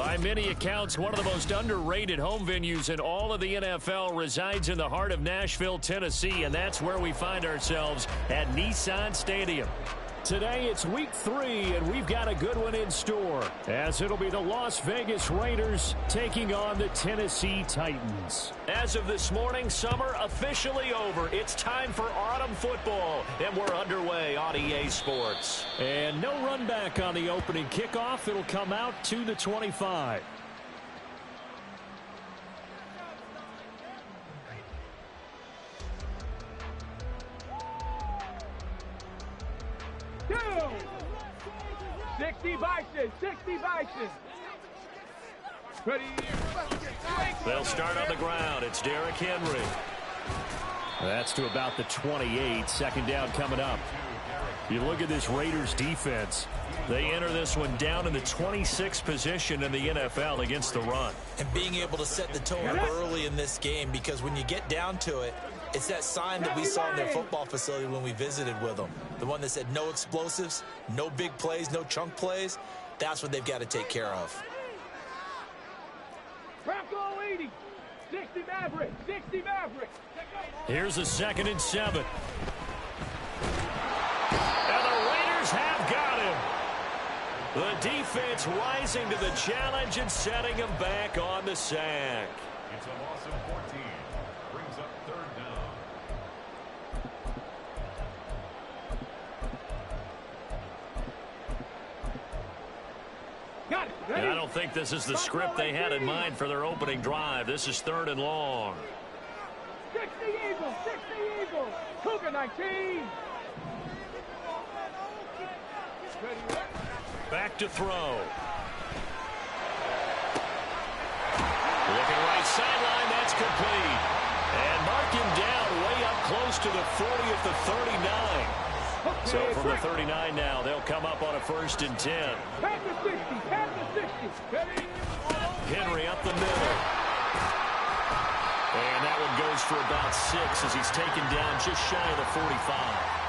By many accounts, one of the most underrated home venues in all of the NFL resides in the heart of Nashville, Tennessee, and that's where we find ourselves at Nissan Stadium. Today, it's week 3, and we've got a good one in store, as it'll be the Las Vegas Raiders taking on the Tennessee Titans. As of this morning, summer officially over. It's time for autumn football, and we're underway on EA Sports. And no run back on the opening kickoff. It'll come out to the 25. Two. 60 Bison, 60 Bison. Ready. They'll start on the ground. It's Derrick Henry. That's to about the 28. Second down coming up. You look at this Raiders defense. They enter this one down in the 26th position in the NFL against the run. And being able to set the tone early in this game, because when you get down to it, it's that sign that we saw in their football facility when we visited with them. The one that said no explosives, no big plays, no chunk plays. That's what they've got to take care of. Bronco 80, 60 Maverick, 60 Maverick. Here's a 2nd and 7. And the Raiders have got him. The defense rising to the challenge and setting him back on the sack. It's a loss of 14. Brings up 3rd down. Got it. Ready? And I don't think this is the script they had in mind for their opening drive. This is 3rd and long. 60 Eagles, 60 Eagles. Cougar 19. Ready. Back to throw. Looking right sideline, that's complete. And mark him down way up close to the 40 at the 39. So from the 39 now, they'll come up on a 1st and 10. Pass the 60, pass the 60. Ready. Henry up the middle. And that one goes for about 6 as he's taken down just shy of the 45.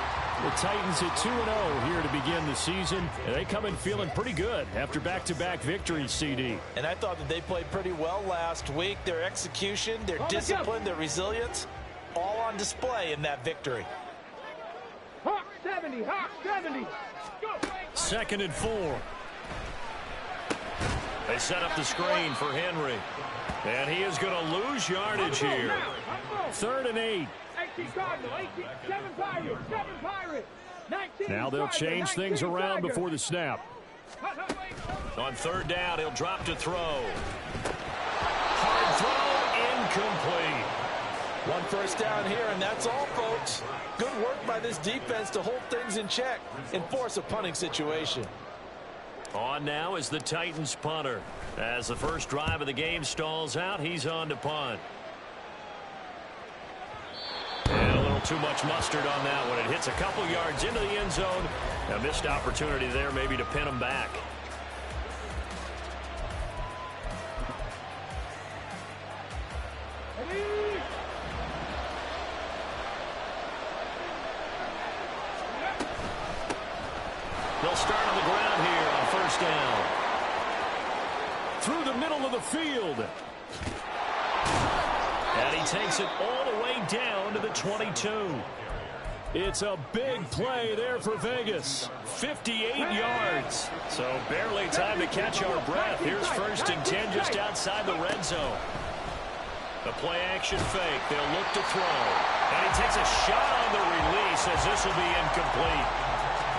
The Titans at 2-0 here to begin the season. And they come in feeling pretty good after back-to-back victories, CD. And I thought that they played pretty well last week. Their execution, their discipline, their resilience, all on display in that victory. Hawk 70, Hawk 70. Go. 2nd and 4. They set up the screen for Henry. And he is going to lose yardage here. 3rd and 8. 18 Cardinal, 18, 7 Pirate, 7 Pirate. 19 Now they'll change things around before the snap. On 3rd down, he'll drop to throw. Hard throw, incomplete. 1 first down here, and that's all, folks. Good work by this defense to hold things in check and force a punting situation. On now is the Titans punter. As the first drive of the game stalls out, he's on to punt. And a little too much mustard on that one. It hits a couple yards into the end zone. A missed opportunity there maybe to pin him back. They'll start on the ground here on 1st down. Through the middle of the field. And he takes it all the way down to the 22. It's a big play there for Vegas. 58 yards. So barely time to catch our breath. Here's 1st and 10 just outside the red zone. The play action fake. They'll look to throw. And he takes a shot on the release as this will be incomplete.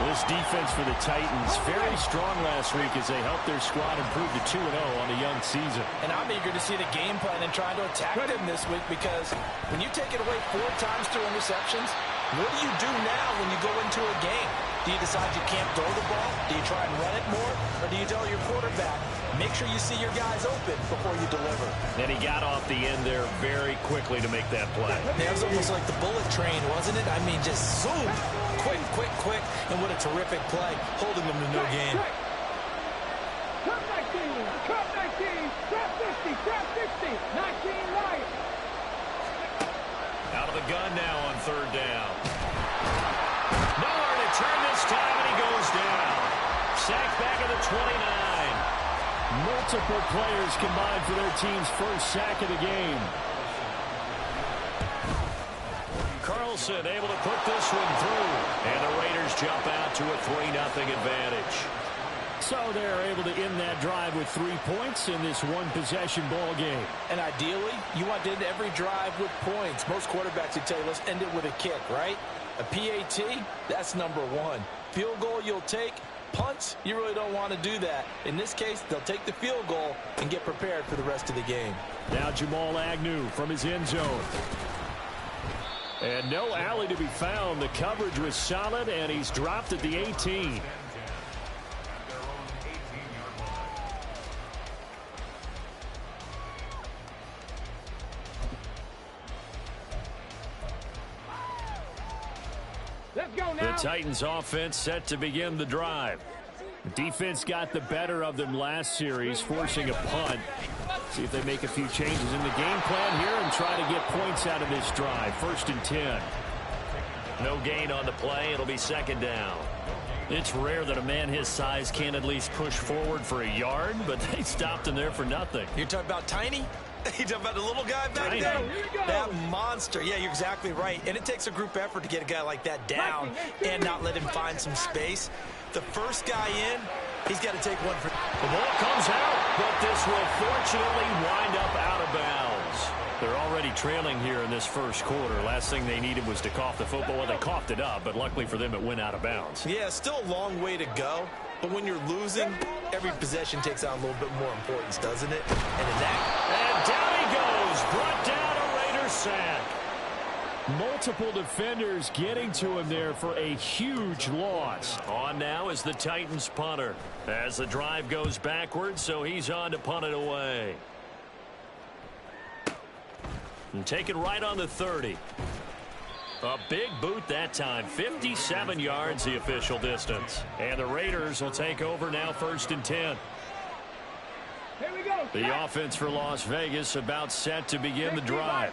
This defense for the Titans, very strong last week as they helped their squad improve to 2-0 on the young season. And I'm eager to see the game plan and trying to attack them this week, because when you take it away 4 times through interceptions, what do you do now when you go into a game? Do you decide you can't throw the ball? Do you try and run it more? Or do you tell your quarterback, make sure you see your guys open before you deliver? And he got off the end there very quickly to make that play. That was almost like the bullet train, wasn't it? I mean, just zoom. Quick, quick, quick. And what a terrific play, holding them to no gain. Trap 19, trap 19, trap 50, trap 60, 19 right. Out of the gun now on 3rd down. Nowhere to turn this time, and he goes down. Sacked back at the 29. Multiple players combined for their team's first sack of the game. Carlson able to put this one through. And the Raiders jump out to a 3-0 advantage. So they're able to end that drive with 3 points in this one-possession ball game. And ideally, you want to end every drive with points. Most quarterbacks would tell you, let's end it with a kick, right? A PAT, that's number 1. Field goal you'll take. Punts, you really don't want to do that. In this case, they'll take the field goal and get prepared for the rest of the game. Now Jamal Agnew from his end zone. And no alley to be found. The coverage was solid, and he's dropped at the 18. Let's go now. The Titans offense set to begin the drive. Defense got the better of them last series, forcing a punt. See if they make a few changes in the game plan here and try to get points out of this drive. 1st and 10. No gain on the play. It'll be 2nd down. It's rare that a man his size can't at least push forward for a yard, but they stopped him there for nothing. You're talking about tiny? You're talking about the little guy back there? That monster. Yeah, you're exactly right. And it takes a group effort to get a guy like that down and not let him find some space. The first guy in, he's got to take one for... The ball comes out, but this will fortunately wind up out of bounds. They're already trailing here in this first quarter. Last thing they needed was to cough the football. Well, they coughed it up, but luckily for them, it went out of bounds. Yeah, still a long way to go. But when you're losing, every possession takes on a little bit more importance, doesn't it? And down he goes. Brought down a Raiders sack. Multiple defenders getting to him there for a huge loss. On now is the Titans punter. As the drive goes backwards, so he's on to punt it away. And taken right on the 30. A big boot that time. 57 yards the official distance. And the Raiders will take over now 1st and 10. Here we go. The offense for Las Vegas about set to begin the drive.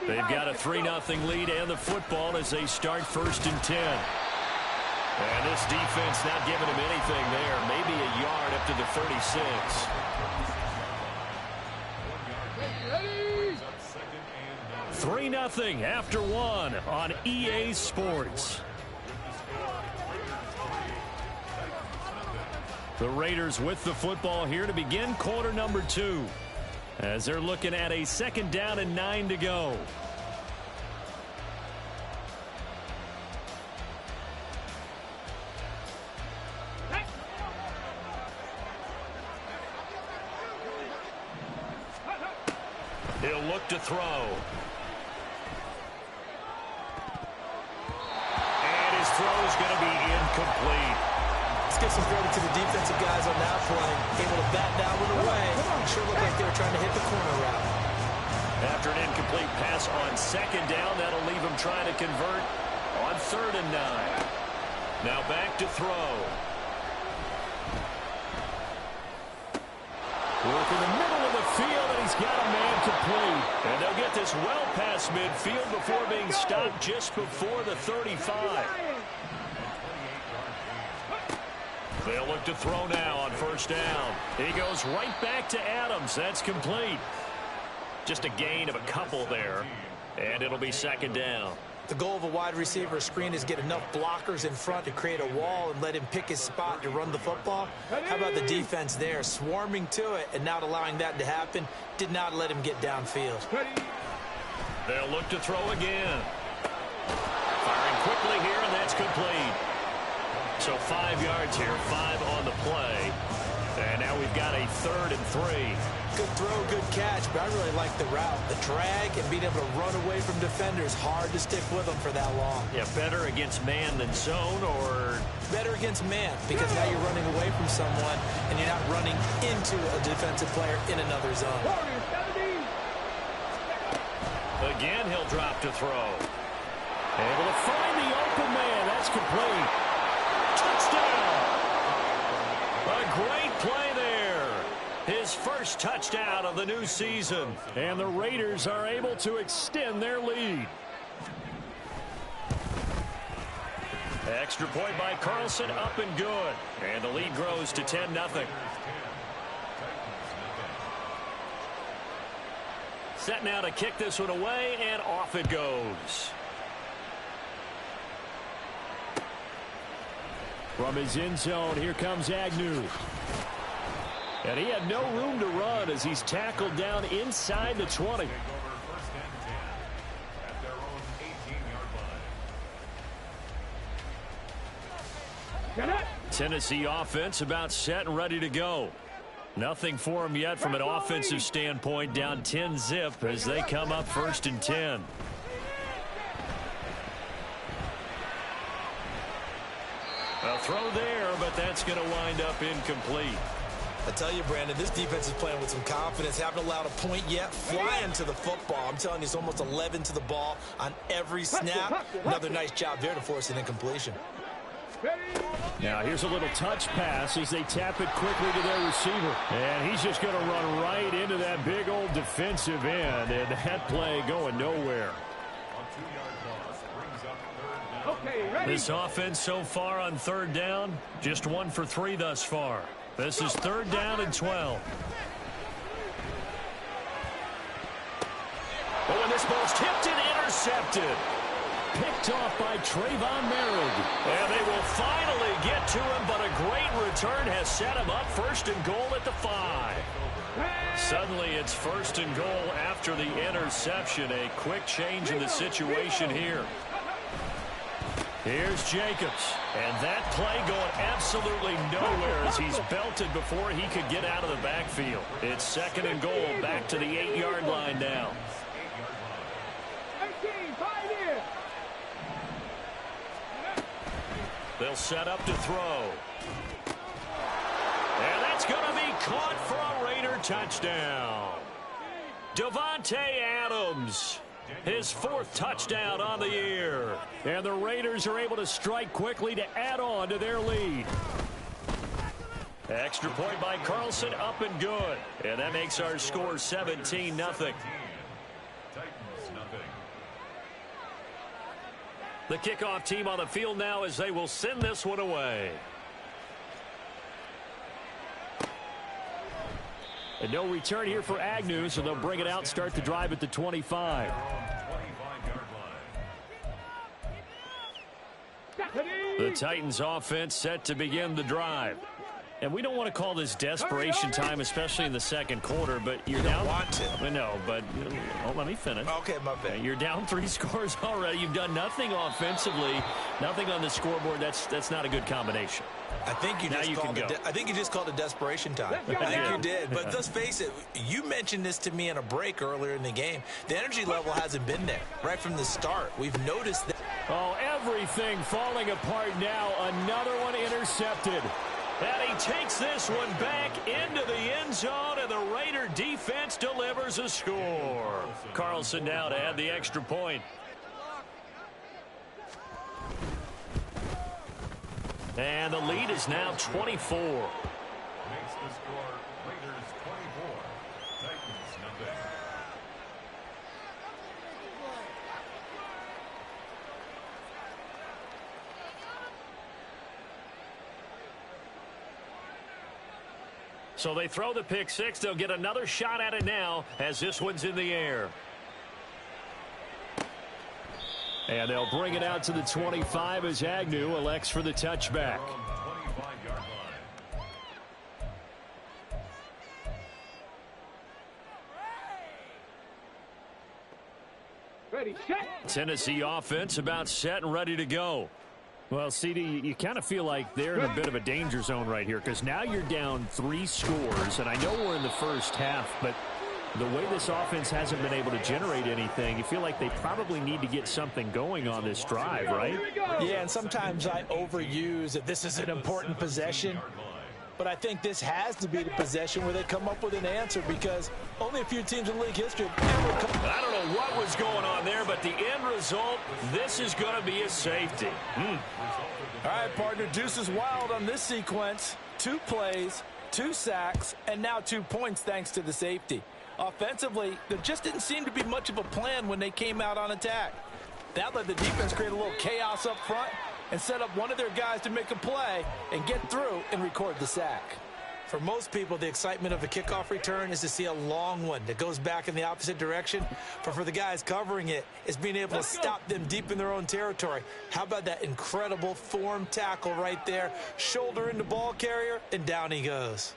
They've got a 3-0 lead and the football as they start 1st and 10. And this defense not giving him anything there. Maybe a yard up to the 36. 3-0 after 1 on EA Sports. The Raiders with the football here to begin quarter number 2. As they're looking at a 2nd down and 9 to go. He'll look to throw. And his throw is going to be incomplete. Let's give some credit to the defensive guys on that play. Able to bat that one away. Sure looked like they were trying to hit the corner route. After an incomplete pass on 2nd down, that'll leave him trying to convert on 3rd and 9. Now back to throw. Work in the middle of the field, and he's got a man complete. And they'll get this well past midfield before being stopped just before the 35. They'll look to throw now on 1st down. He goes right back to Adams. That's complete. Just a gain of a couple there. And it'll be 2nd down. The goal of a wide receiver screen is get enough blockers in front to create a wall and let him pick his spot to run the football. How about the defense there, swarming to it and not allowing that to happen? Did not let him get downfield. They'll look to throw again. Firing quickly here, and that's complete. So 5 yards here, 5 on the play. And now we've got a 3rd and 3. Good throw, good catch, but I really like the route. The drag and being able to run away from defenders. Hard to stick with them for that long. Yeah, better against man than zone, or... Better against man, because now you're running away from someone and you're not running into a defensive player in another zone. Again, he'll drop to throw. Able to find the open man. That's complete. Touchdown! A great play there. His first touchdown of the new season. And the Raiders are able to extend their lead. Extra point by Carlson, up and good. And the lead grows to 10-0. set now to kick this one away, and off it goes. From his end zone, here comes Agnew. And he had no room to run as he's tackled down inside the 20. Tennessee offense about set and ready to go. Nothing for them yet from an offensive standpoint, down 10-zip as they come up 1st and 10. A throw there, but that's going to wind up incomplete. I tell you, Brandon, this defense is playing with some confidence. Haven't allowed a point yet. Flying to the football. I'm telling you, it's almost 11 to the ball on every snap. Another nice job there to force an incompletion. Now here's a little touch pass as they tap it quickly to their receiver. And he's just going to run right into that big old defensive end. And that play going nowhere. This offense so far on 3rd down, just 1 for 3 thus far. This is 3rd down and 12. Oh, and this ball's tipped and intercepted. Picked off by Trayvon Merritt. And they will finally get to him, but a great return has set him up 1st and goal at the 5. Suddenly it's 1st and goal after the interception. A quick change in the situation here. Here's Jacobs, and that play going absolutely nowhere as he's belted before he could get out of the backfield. It's 2nd and goal, back to the 8-yard line now. They'll set up to throw. And that's going to be caught for a Raider touchdown. Davante Adams. His 4th touchdown on the year. And the Raiders are able to strike quickly to add on to their lead. Extra point by Carlson, up and good. And that makes our score 17-0. The kickoff team on the field now as they will send this one away. And no return here for Agnew, so they'll bring it out, start the drive at the 25. The Titans offense set to begin the drive. And we don't want to call this desperation time, especially in the 2nd quarter, but you're down. Want to. I know, but let me finish. Okay, my bad. You're down 3 scores already. You've done nothing offensively, nothing on the scoreboard. That's not a good combination. I think you just called it desperation time. I think you did. But let's face it, you mentioned this to me in a break earlier in the game. The energy level hasn't been there right from the start. We've noticed that. Oh, everything falling apart now. Another one intercepted. And he takes this one back into the end zone, and the Raider defense delivers a score. Carlson now to add the extra point. And the lead is now 24. Makes the score Raiders 24, Titans nothing. So they throw the pick 6. They'll get another shot at it now as this one's in the air. And they'll bring it out to the 25 as Agnew elects for the touchback. Ready, set. Tennessee offense about set and ready to go. Well, CD, you kind of feel like they're in a bit of a danger zone right here because now you're down 3 scores, and I know we're in the first half, but the way this offense hasn't been able to generate anything, you feel like they probably need to get something going on this drive, right? Yeah, and sometimes I overuse that this is an important possession. But I think this has to be the possession where they come up with an answer because only a few teams in league history have ever come. I don't know what was going on there, but the end result, this is going to be a safety. All right, partner, deuce is wild on this sequence. 2 plays, 2 sacks, and now 2 points thanks to the safety. Offensively, there just didn't seem to be much of a plan when they came out on attack. That let the defense create a little chaos up front and set up one of their guys to make a play and get through and record the sack. For most people, the excitement of a kickoff return is to see a long one that goes back in the opposite direction. But for the guys covering it, it's being able to stop them deep in their own territory. How about that incredible form tackle right there? Shoulder in the ball carrier, and down he goes.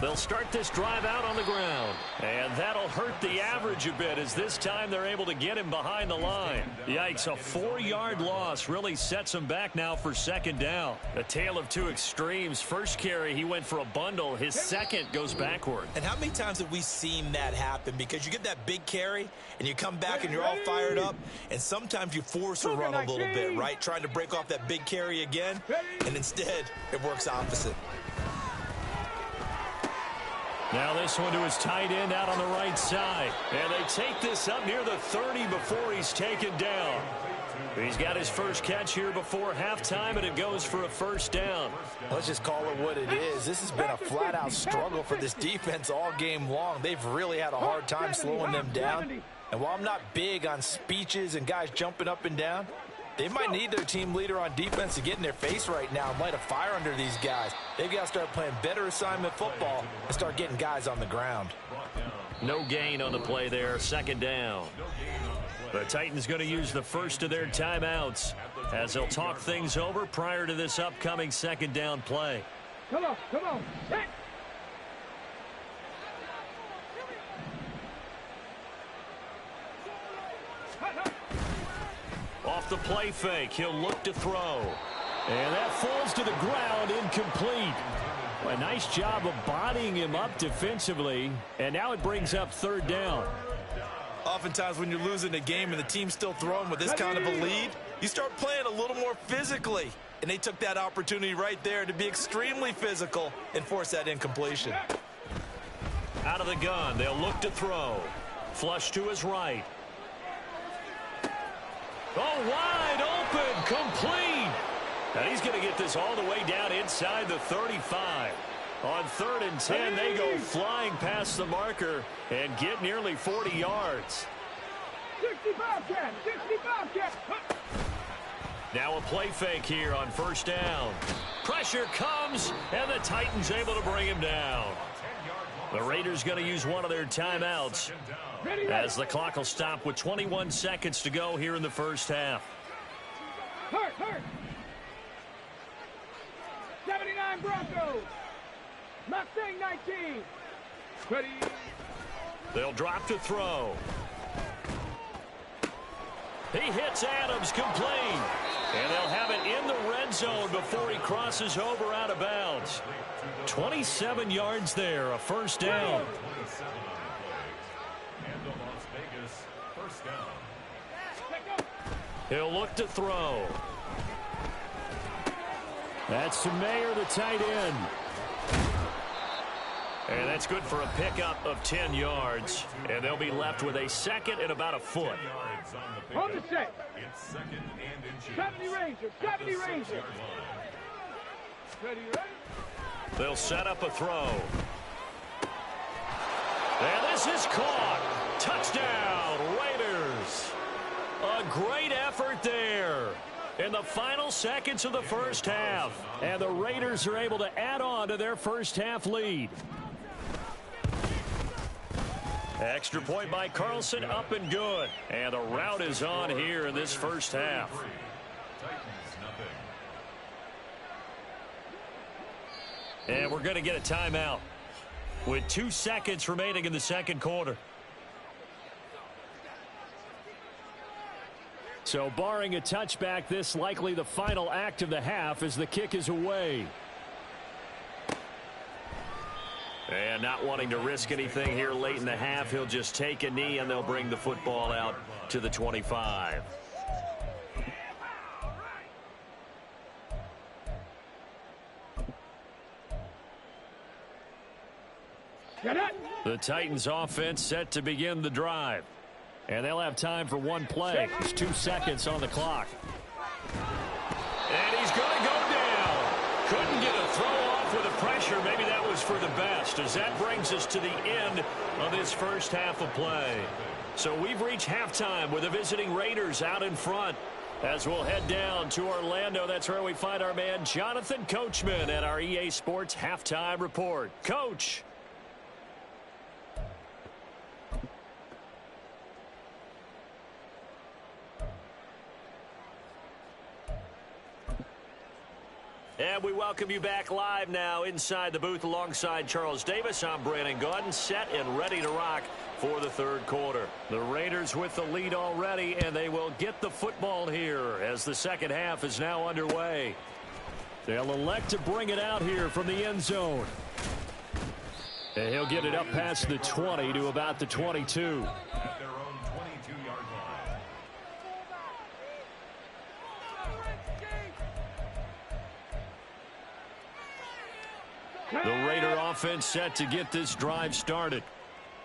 They'll start this drive out on the ground. And that'll hurt the average a bit as this time they're able to get him behind the line. Yikes, a 4-yard loss really sets him back now for second down. A tale of two extremes. First carry, he went for a bundle. His second goes backward. And how many times have we seen that happen? Because you get that big carry, and you come back and you're all fired up, and sometimes you force a run a little bit, right? Trying to break off that big carry again, and instead it works opposite. Now this one to his tight end out on the right side. And they take this up near the 30 before he's taken down. He's got his first catch here before halftime, and it goes for a first down. Let's just call it what it is. This has been a flat-out struggle for this defense all game long. They've really had a hard time slowing them down. And while I'm not big on speeches and guys jumping up and down, they might need their team leader on defense to get in their face right now and light a fire under these guys. They've got to start playing better assignment football and start getting guys on the ground. No gain on the play there, second down. The Titans going to use the first of their timeouts as they'll talk things over prior to this upcoming second down play. Come on, come on. Hit. Off the play fake, he'll look to throw. And that falls to the ground, incomplete. A nice job of bodying him up defensively. And now it brings up third down. Oftentimes when you're losing a game and the team's still throwing with this kind of a lead, you start playing a little more physically. And they took that opportunity right there to be extremely physical and force that incompletion. Out of the gun, they'll look to throw. Flush to his right. Oh, wide open, complete. And he's going to get this all the way down inside the 35. On 3rd and 10, they go flying past the marker and get nearly 40 yards. 65 catch, 65 catch. Now a play fake here on first down. Pressure comes, and the Titans able to bring him down. The Raiders going to use one of their timeouts as the clock will stop with 21 seconds to go here in the first half. Hurt. 79 Broncos. Mustang 19. Ready. They'll drop to throw. He hits Adams, complete. And they'll have it in the red zone before he crosses over out of bounds. 27 yards there, a first down. He'll look to throw. That's to Mayer, the tight end. And that's good for a pickup of 10 yards. And they'll be left with a second and about a foot. On the set. 70 Ranger. Ready. They'll set up a throw. And this is caught. Touchdown, Raiders. A great effort there in the final seconds of the first half. And the Raiders are able to add on to their first half lead. Extra point by Carlson, up and good. And the route is on here in this first half. And we're going to get a timeout with 2 seconds remaining in the second quarter. So barring a touchback, this likely the final act of the half as the kick is away. And not wanting to risk anything here late in the half, he'll just take a knee and they'll bring the football out to the 25. The Titans offense set to begin the drive. And they'll have time for one play. There's 2 seconds on the clock. And he's going to go down. Couldn't get a throw off with the pressure. Maybe that was for the best, as that brings us to the end of this first half of play. So we've reached halftime with the visiting Raiders out in front. As we'll head down to Orlando, that's where we find our man Jonathan Coachman at our EA Sports Halftime Report. Coach. And we welcome you back live now inside the booth alongside Charles Davis. I'm Brandon Gaudin, set and ready to rock for the third quarter. The Raiders with the lead already, and they will get the football here as the second half is now underway. They'll elect to bring it out here from the end zone. And he'll get it up past the 20 to about the 22. At their own 22-yard line. The Raider offense set to get this drive started.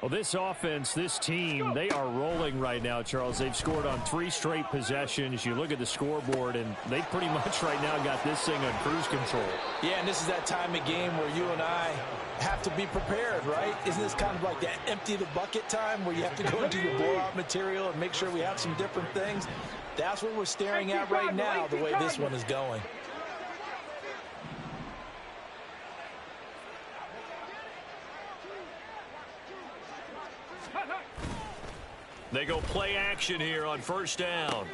Well, this offense, this team, they are rolling right now, Charles. They've scored on 3 straight possessions. You look at the scoreboard, and they pretty much right now got this thing on cruise control. Yeah, and this is that time of game where you and I have to be prepared, right? Isn't this kind of like that empty the bucket time where you have to go into your blowout material and make sure we have some different things? That's what we're staring at right now, the way this one is going. They go play action here on first down.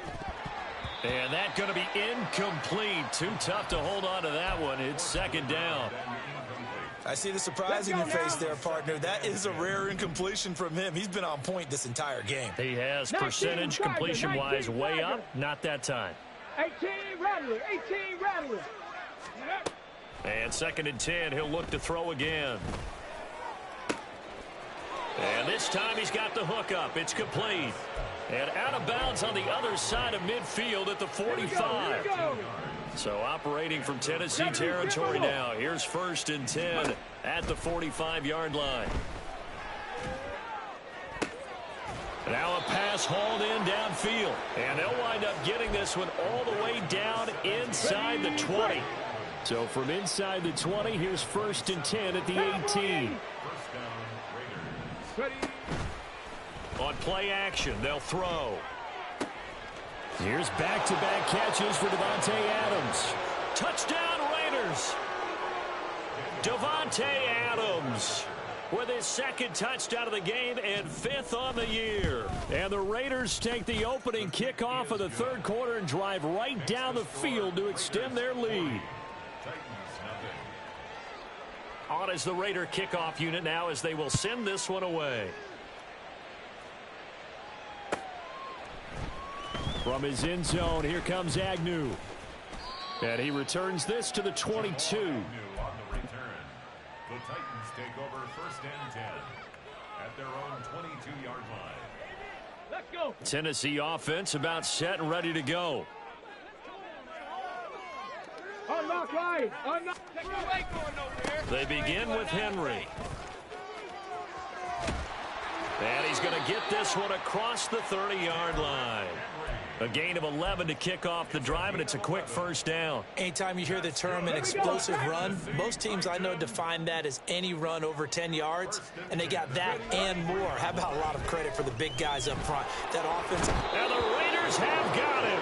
And that's going to be incomplete. Too tough to hold on to that one. It's second down. I see the surprise in your face there, partner. That is a rare incompletion from him. He's been on point this entire game. He has percentage completion-wise way up. Not that time. 18 Rattler, 18 Rattler. And second and 10, he'll look to throw again. And this time he's got the hook up. It's complete. And out of bounds on the other side of midfield at the 45. So operating from Tennessee territory now. Here's first and 10 at the 45-yard line. Now a pass hauled in downfield. And they'll wind up getting this one all the way down inside the 20. So from inside the 20, here's first and 10 at the 18. On play action, they'll throw. Here's back-to-back catches for Davante Adams. Touchdown, Raiders! Davante Adams with his second touchdown of the game and 5th on the year. And the Raiders take the opening kickoff of the third quarter and drive right down the field to extend their lead. On as the Raider kickoff unit now as they will send this one away. From his end zone, here comes Agnew. And he returns this to the 22. On the return. The Titans take over first and 10 at their own 22-yard line. Let's go. Tennessee offense about set and ready to go. Unlock line. Unlock. They begin with Henry. And he's going to get this one across the 30-yard line. A gain of 11 to kick off the drive, and it's a quick first down. Anytime you hear the term an explosive run, most teams I know define that as any run over 10 yards, and they got that and more. How about a lot of credit for the big guys up front? That offense. And the Raiders have got him.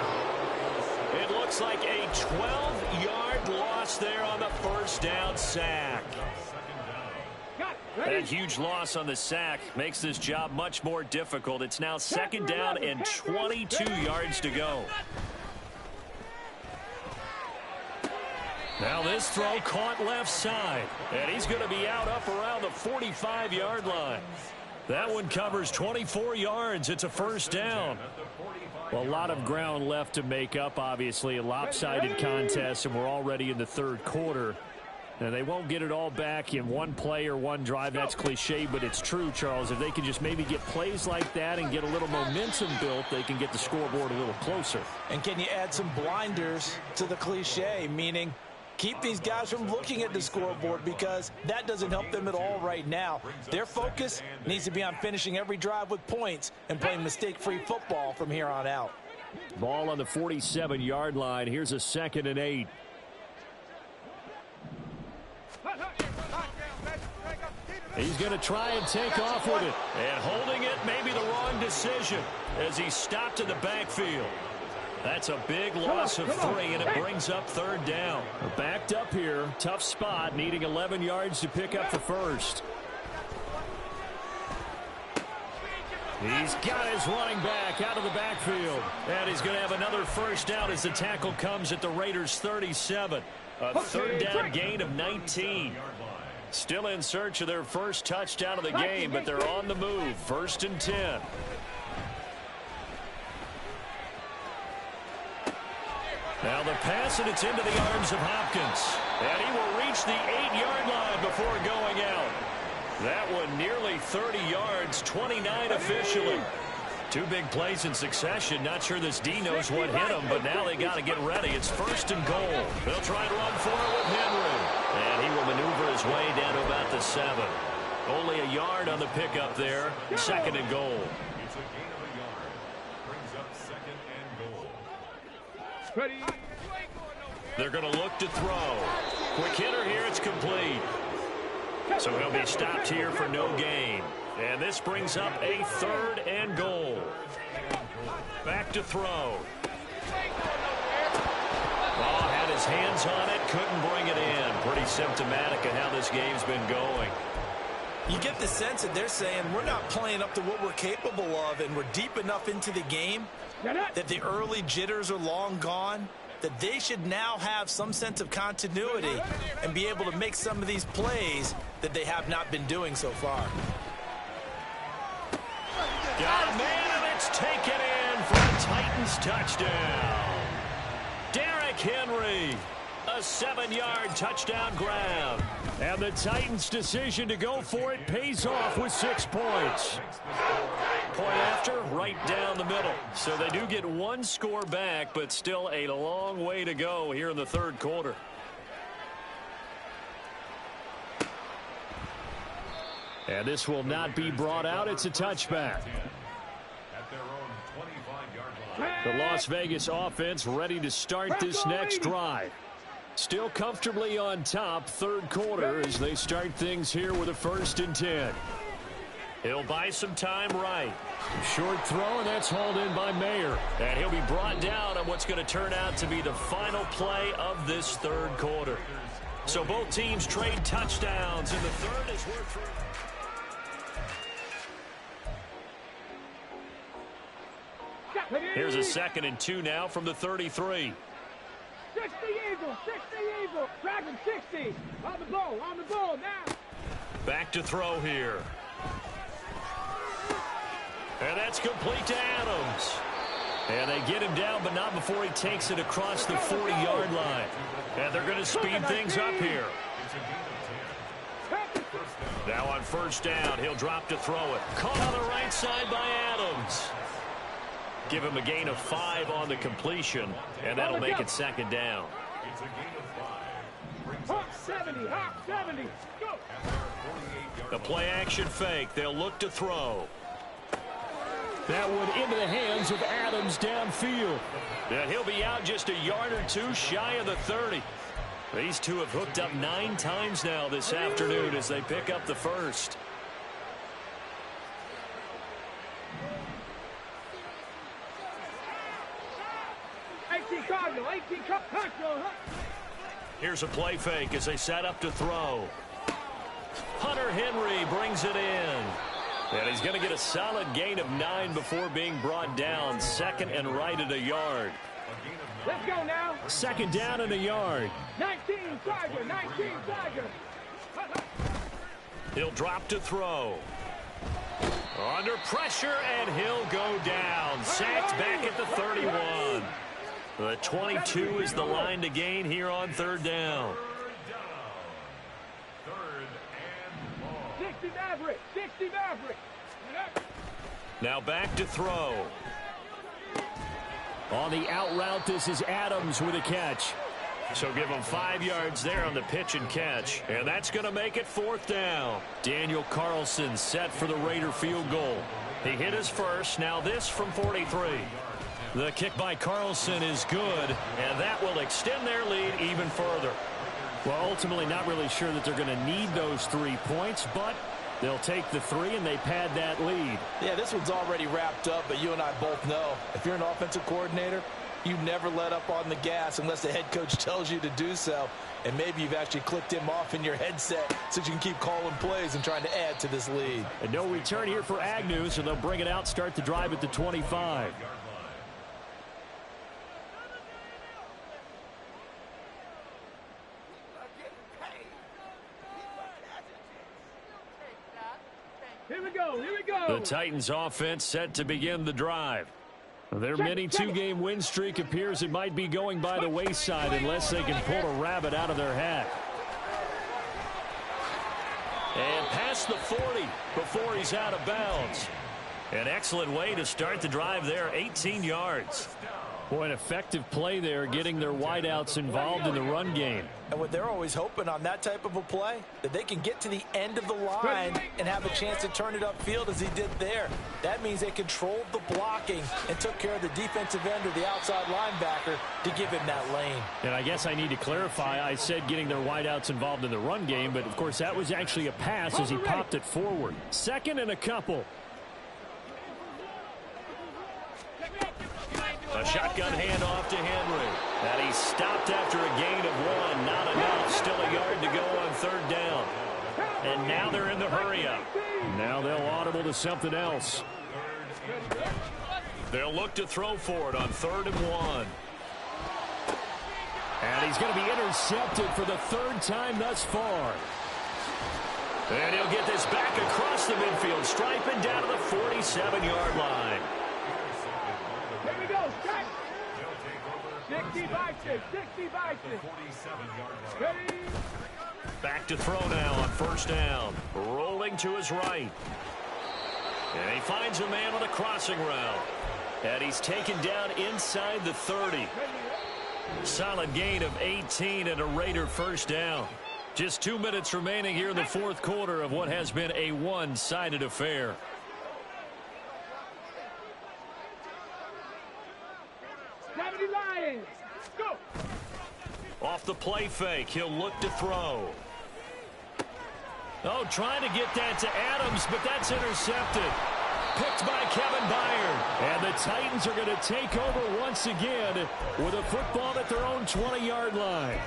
It looks like a 12-yard loss there on the first down sack. That huge loss on the sack makes this job much more difficult. It's now second down and 22 yards to go. Now this throw caught left side. And he's going to be out up around the 45-yard line. That one covers 24 yards. It's a first down. Well, a lot of ground left to make up, obviously. A lopsided contest, and we're already in the third quarter. And they won't get it all back in one play or one drive. That's cliche, but it's true, Charles. If they can just maybe get plays like that and get a little momentum built, they can get the scoreboard a little closer. And can you add some blinders to the cliche, meaning keep these guys from looking at the scoreboard, because that doesn't help them at all right now. Their focus needs to be on finishing every drive with points and playing mistake-free football from here on out. Ball on the 47-yard line. Here's a second and 8. He's going to try and take off with it. And holding it may be the wrong decision as he stopped in the backfield. That's a big loss of 3, and it brings up third down. Backed up here. Tough spot, needing 11 yards to pick up the first. He's got his running back out of the backfield. And he's going to have another first down as the tackle comes at the Raiders' 37. A third down gain of 19. Still in search of their first touchdown of the game, but they're on the move. 1st and 10. Now the pass, and it's into the arms of Hopkins. And he will reach the 8-yard line before going out. That one nearly 30 yards, 29 officially. 2 big plays in succession. Not sure this D knows what hit him, but now they got to get ready. It's 1st and goal. They'll try to run for it with Henry. And he will maneuver his way down to about the 7. Only a yard on the pickup there. 2nd and goal. It's a gain of a yard. Brings up 2nd and goal. Ready. They're going to look to throw. Quick hitter here. It's complete. So he'll be stopped here for no gain. And this brings up a 3rd and goal. Back to throw. Oh, had his hands on it. Couldn't bring it in. Pretty symptomatic of how this game's been going. You get the sense that they're saying we're not playing up to what we're capable of, and we're deep enough into the game that the early jitters are long gone, that they should now have some sense of continuity and be able to make some of these plays that they have not been doing so far. Got a man, and it's taken in for a Titans touchdown. Derrick Henry, a 7-yard touchdown grab. And the Titans' decision to go for it pays off with 6 points. Point after, right down the middle. So they do get 1 score back, but still a long way to go here in the 3rd quarter. And this will not be brought out. It's a touchback. At their own 25-yard line. The Las Vegas offense ready to start this next drive. Still comfortably on top, 3rd quarter, as they start things here with a 1st and 10. He'll buy some time right. Short throw, and that's hauled in by Mayer. And he'll be brought down on what's going to turn out to be the final play of this 3rd quarter. So both teams trade touchdowns in the 3rd as we're through. Here's a 2nd and 2 now from the 33. 60 Eagle, 60 Eagle, Dragon 60, on the ball now. Back to throw here. And that's complete to Adams. And they get him down, but not before he takes it across the 40-yard line. And they're going to speed things up here. Now on 1st down, he'll drop to throw it. Caught on the right side by Adams. Give him a gain of 5 on the completion, and that'll make it 2nd down. It's a gain of 5. Hawk 70, Hawk 70. Go. The play action fake. They'll look to throw. That one into the hands of Adams downfield. And he'll be out just a yard or 2 shy of the 30. These two have hooked up 9 times now this afternoon as they pick up the first. Here's a play fake as they set up to throw. Hunter Henry brings it in. And he's going to get a solid gain of 9 before being brought down. 2nd and right at a yard. Let's go now. 2nd down and a yard. 19 Tiger, 19 Tiger. He'll drop to throw. Under pressure, and he'll go down. Sacked back at the 31. The 22 is the line to gain here on 3rd down. 60 Maverick, 60 Maverick. Now back to throw. On the out route, this is Adams with a catch. So give him 5 yards there on the pitch and catch. And that's going to make it 4th down. Daniel Carlson set for the Raider field goal. He hit his first. Now this from 43. The kick by Carlson is good, and that will extend their lead even further. Well, ultimately not really sure that they're going to need those 3 points, but they'll take the 3 and they pad that lead. Yeah, this one's already wrapped up, but you and I both know if you're an offensive coordinator, You never let up on the gas unless the head coach tells you to do so. And maybe you've actually clicked him off in your headset so you can keep calling plays and trying to add to this lead. And no return here for Agnew, so they'll bring it out, start the drive at the 25. Here we go, here we go. The Titans offense set to begin the drive. Their mini two-game win streak appears it might be going by the wayside unless they can pull a rabbit out of their hat. And past the 40 before he's out of bounds. An excellent way to start the drive there, 18 yards. Boy, an effective play there, getting their wideouts involved in the run game. And what they're always hoping on that type of a play, that they can get to the end of the line and have a chance to turn it upfield as he did there. That means they controlled the blocking and took care of the defensive end or the outside linebacker to give him that lane. And I guess I need to clarify, I said getting their wideouts involved in the run game, but of course that was actually a pass as he popped it forward. Second and a couple. A shotgun handoff to Henry. And he's stopped after a gain of 1. Not enough. Still a yard to go on third down. And now they're in the hurry-up. Now they'll audible to something else. They'll look to throw for it on 3rd and 1. And he's going to be intercepted for the 3rd time thus far. And he'll get this back across the midfield, striping down to the 47-yard line. Here we go, strike. 60-6, 60-6. Ready. Back to throw now on 1st down. Rolling to his right. And he finds a man on a crossing route. And he's taken down inside the 30. Solid gain of 18 and a Raider 1st down. Just 2 minutes remaining here in the 4th quarter of what has been a one-sided affair. Lions. Go. Off the play fake, he'll look to throw. Oh, trying to get that to Adams, but that's intercepted. Picked by Kevin Byard. And the Titans are going to take over once again with a football at their own 20-yard line.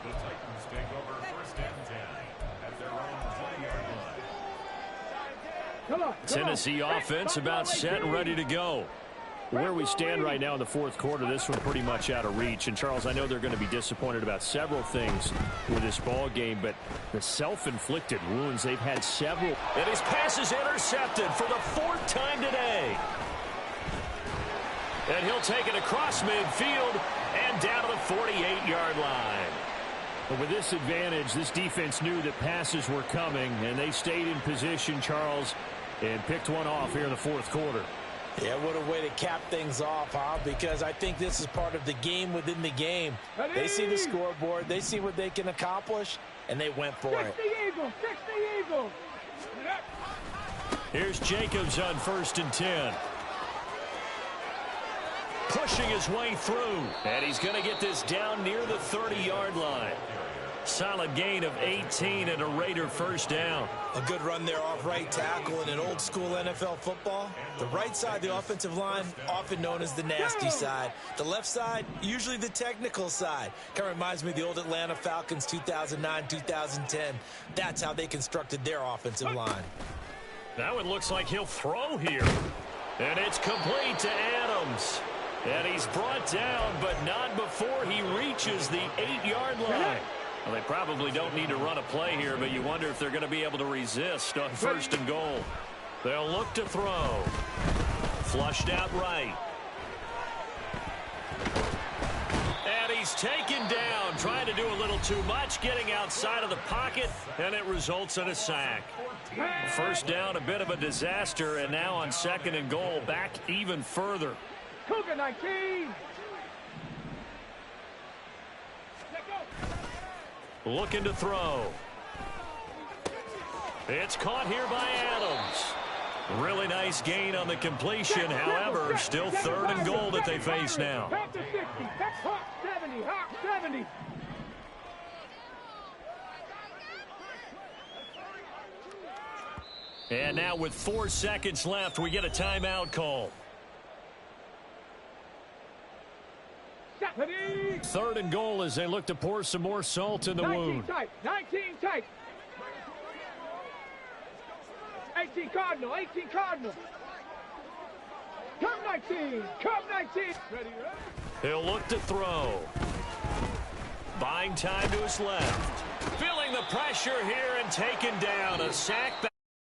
The Titans take over 1st and 10 at their own 20-yard line. Come on. Tennessee offense about set and ready to go. Where we stand right now in the 4th quarter, this one pretty much out of reach. And, Charles, I know they're going to be disappointed about several things with this ball game, but the self-inflicted wounds, they've had several. And his pass is intercepted for the 4th time today. And he'll take it across midfield and down to the 48-yard line. But with this advantage, this defense knew that passes were coming, and they stayed in position, Charles, and picked one off here in the 4th quarter. Yeah, what a way to cap things off, huh? Because I think this is part of the game within the game. They see the scoreboard, they see what they can accomplish, and they went for it. 60 Eagles, 60 Eagles. Here's Jacobs on 1st and 10. Pushing his way through, and he's going to get this down near the 30-yard line. Solid gain of 18 and a Raider 1st down. A good run there off right tackle in an old school NFL football. The right side, the offensive line, often known as the nasty side. The left side, usually the technical side. Kind of reminds me of the old Atlanta Falcons 2009, 2010. That's how they constructed their offensive line. Now it looks like he'll throw here. And it's complete to Adams. And he's brought down, but not before he reaches the 8-yard line. Well, they probably don't need to run a play here, but you wonder if they're going to be able to resist on 1st and goal. They'll look to throw. Flushed out right. And he's taken down, trying to do a little too much, getting outside of the pocket, and it results in a sack. 1st down, a bit of a disaster, and now on 2nd and goal, back even further. Cougar 19. Looking to throw. It's caught here by Adams. Really nice gain on the completion. However, still 3rd and goal that they face now. Back to 60. Hawk 70. Hawk 70. And now with 4 seconds left, we get a timeout call. Ready. 3rd and goal as they look to pour some more salt in the 19 wound. tight. 19 tight. 18 Cardinal. 18 Cardinal. Come 19. Come 19. Ready, ready. He'll look to throw. Buying time to his left. Feeling the pressure here and taken down. A sack back.